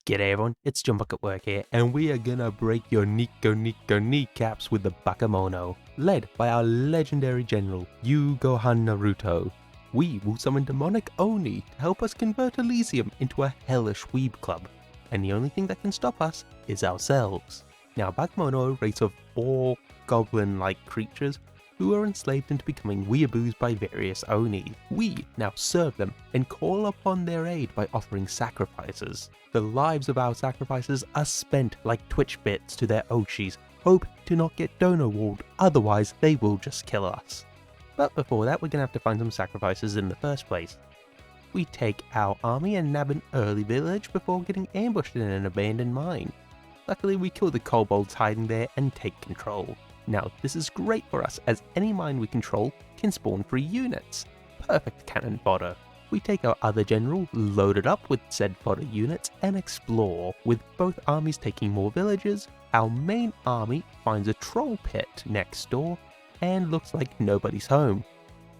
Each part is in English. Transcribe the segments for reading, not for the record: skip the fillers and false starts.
G'day everyone, it's Jumbuck at work here, and we are gonna break your kneecaps with the Bakemono, led by our legendary general, Gohan Naruto. We will summon demonic Oni to help us convert Elysium into a hellish weeb club, and the only thing that can stop us is ourselves. Now Bakemono are a race of 4 goblin-like creatures who are enslaved into becoming weeaboos by various Oni. We now serve them and call upon their aid by offering sacrifices. The lives of our sacrifices are spent like Twitch bits to their Oshis, hope to not get donor walled, otherwise they will just kill us. But before that, we're gonna have to find some sacrifices in the first place. We take our army and nab an early village before getting ambushed in an abandoned mine. Luckily we kill the kobolds hiding there and take control. Now this is great for us as any mine we control can spawn free units. Perfect cannon fodder. We take our other general, load it up with said fodder units and explore. With both armies taking more villages, our main army finds a troll pit next door and looks like nobody's home.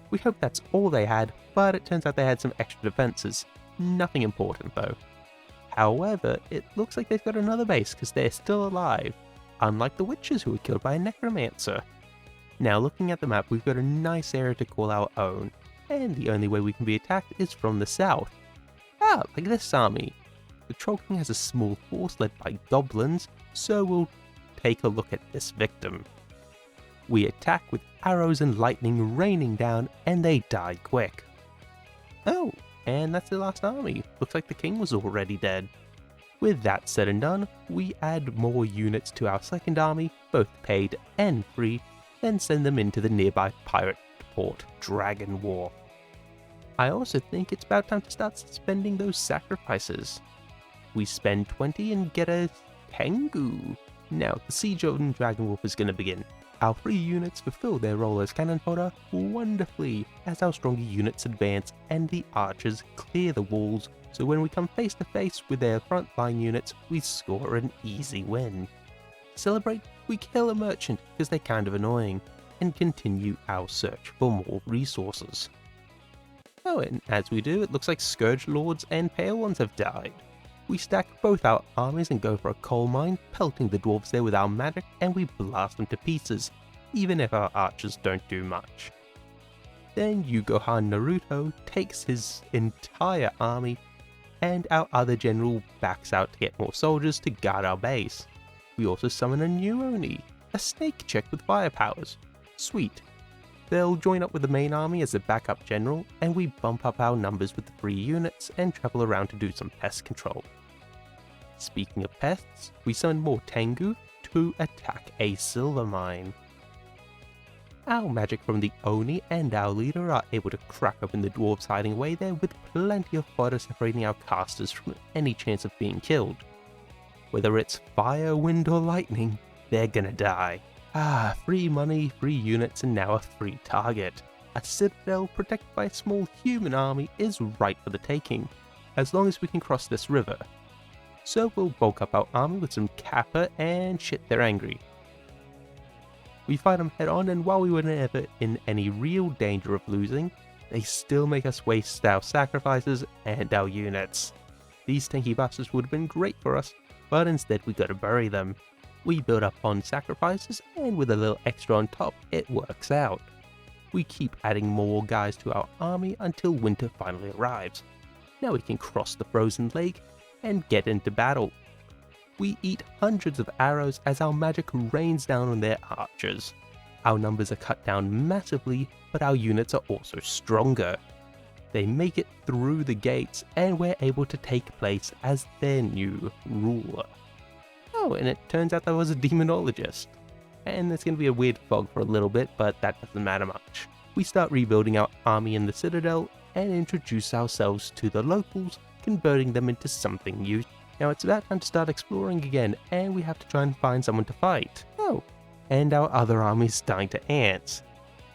We hope that's all they had, but it turns out they had some extra defenses. Nothing important though. However, it looks like they've got another base because they're still alive, unlike the witches who were killed by a necromancer. Now looking at the map, we've got a nice area to call our own, and the only way we can be attacked is from the south. Like this army. The Troll King has a small force led by goblins, so we'll take a look at this victim. We attack with arrows and lightning raining down, and they die quick. Oh, and that's the last army. Looks like the king was already dead. With that said and done, we add more units to our second army, both paid and free, then send them into the nearby pirate port, Dragonwharf. I also think it's about time to start spending those sacrifices. We spend 20 and get a Tengu. Now the siege on Dragonwharf is going to begin. Our free units fulfill their role as cannon fodder wonderfully as our stronger units advance and the archers clear the walls, so when we come face to face with their frontline units, we score an easy win. To celebrate, we kill a merchant because they're kind of annoying, and continue our search for more resources. Oh, and as we do, it looks like Scourge Lords and Pale Ones have died. We stack both our armies and go for a coal mine, pelting the dwarves there with our magic, and we blast them to pieces, even if our archers don't do much. Then Gohan Naruto takes his entire army, and our other general backs out to get more soldiers to guard our base. We also summon a new Oni, a snake chick with fire powers. Sweet. They'll join up with the main army as a backup general, and we bump up our numbers with the free units and travel around to do some pest control. Speaking of pests, we summon more Tengu to attack a silver mine. Our magic from the Oni and our leader are able to crack open the dwarves hiding away there with plenty of fodder separating our casters from any chance of being killed. Whether it's fire, wind or lightning, they're gonna die. Free money, free units, and now a free target. A citadel protected by a small human army is right for the taking, as long as we can cross this river. So we'll bulk up our army with some kappa and shit, they're angry. We fight them head on, and while we were never in any real danger of losing, they still make us waste our sacrifices and our units. These tanky bastards would have been great for us, but instead we gotta bury them. We build up on sacrifices, and with a little extra on top, it works out. We keep adding more guys to our army until winter finally arrives. Now we can cross the frozen lake and get into battle. We eat hundreds of arrows as our magic rains down on their archers. Our numbers are cut down massively, but our units are also stronger. They make it through the gates, and we're able to take place as their new ruler. Oh, and it turns out there was a demonologist. And there's going to be a weird fog for a little bit, but that doesn't matter much. We start rebuilding our army in the Citadel and introduce ourselves to the locals, converting them into something new. Now it's about time to start exploring again, and we have to try and find someone to fight. Oh, and our other army's dying to ants.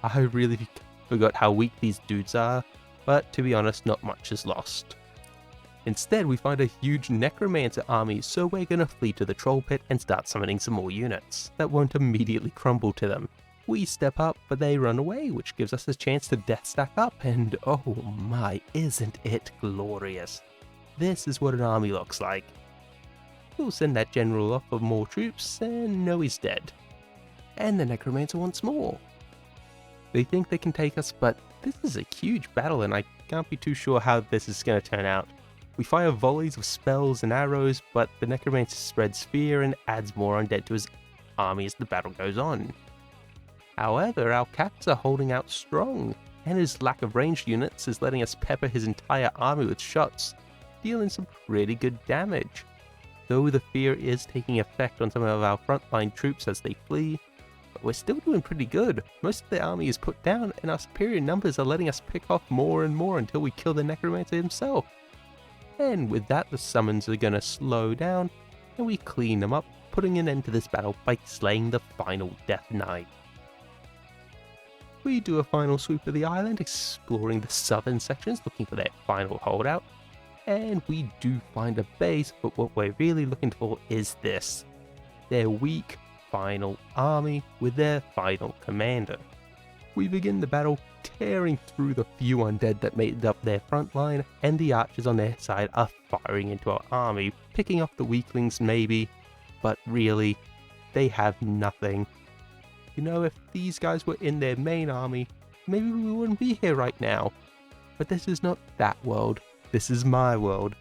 I really forgot how weak these dudes are, but to be honest, not much is lost. Instead, we find a huge necromancer army, so we're gonna flee to the troll pit and start summoning some more units that won't immediately crumble to them. We step up, but they run away, which gives us a chance to death stack up, and oh my, isn't it glorious. This is what an army looks like. we'll send that general off for more troops, and no, he's dead. And the necromancer wants more. They think they can take us, but this is a huge battle and I can't be too sure how this is going to turn out. We fire volleys of spells and arrows, but the necromancer spreads fear and adds more undead to his army as the battle goes on. However, our caps are holding out strong, and his lack of ranged units is letting us pepper his entire army with shots, dealing some pretty good damage. Though the fear is taking effect on some of our frontline troops as they flee, but we're still doing pretty good. Most of the army is put down, and our superior numbers are letting us pick off more and more until we kill the necromancer himself. And with that, the summons are gonna slow down, and we clean them up, putting an end to this battle by slaying the final Death Knight. We do a final sweep of the island, exploring the southern sections, looking for their final holdout, and we do find a base, but what we're really looking for is this: their weak final army with their final commander. We begin the battle tearing through the few undead that made up their front line, and the archers on their side are firing into our army, picking off the weaklings maybe, but really, they have nothing. You know, if these guys were in their main army, maybe we wouldn't be here right now. But this is not that world, this is my world,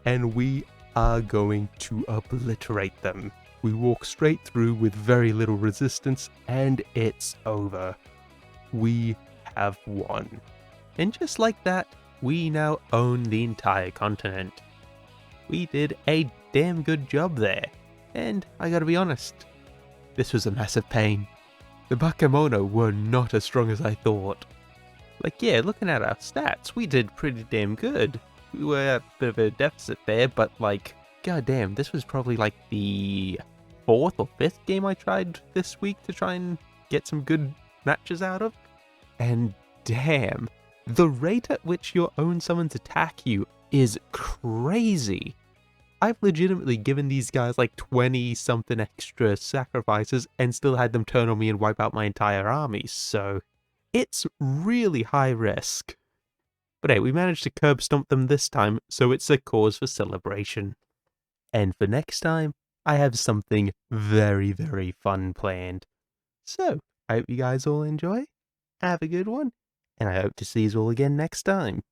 and we are going to obliterate them. We walk straight through with very little resistance, and it's over. We have won. And just like that, we now own the entire continent. We did a damn good job there, and I gotta be honest, this was a massive pain. The Bakemono were not as strong as I thought. Like, yeah, looking at our stats, we did pretty damn good. We were at a bit of a deficit there, but like, goddamn, this was probably like the 4th or 5th game I tried this week to try and get some good matches out of. And damn, the rate at which your own summons attack you is crazy. I've legitimately given these guys like 20 something extra sacrifices and still had them turn on me and wipe out my entire army, so it's really high risk. But hey, we managed to curb stomp them this time, so it's a cause for celebration. And for next time, I have something very, very fun planned. So, I hope you guys all enjoy, have a good one, and I hope to see you all again next time.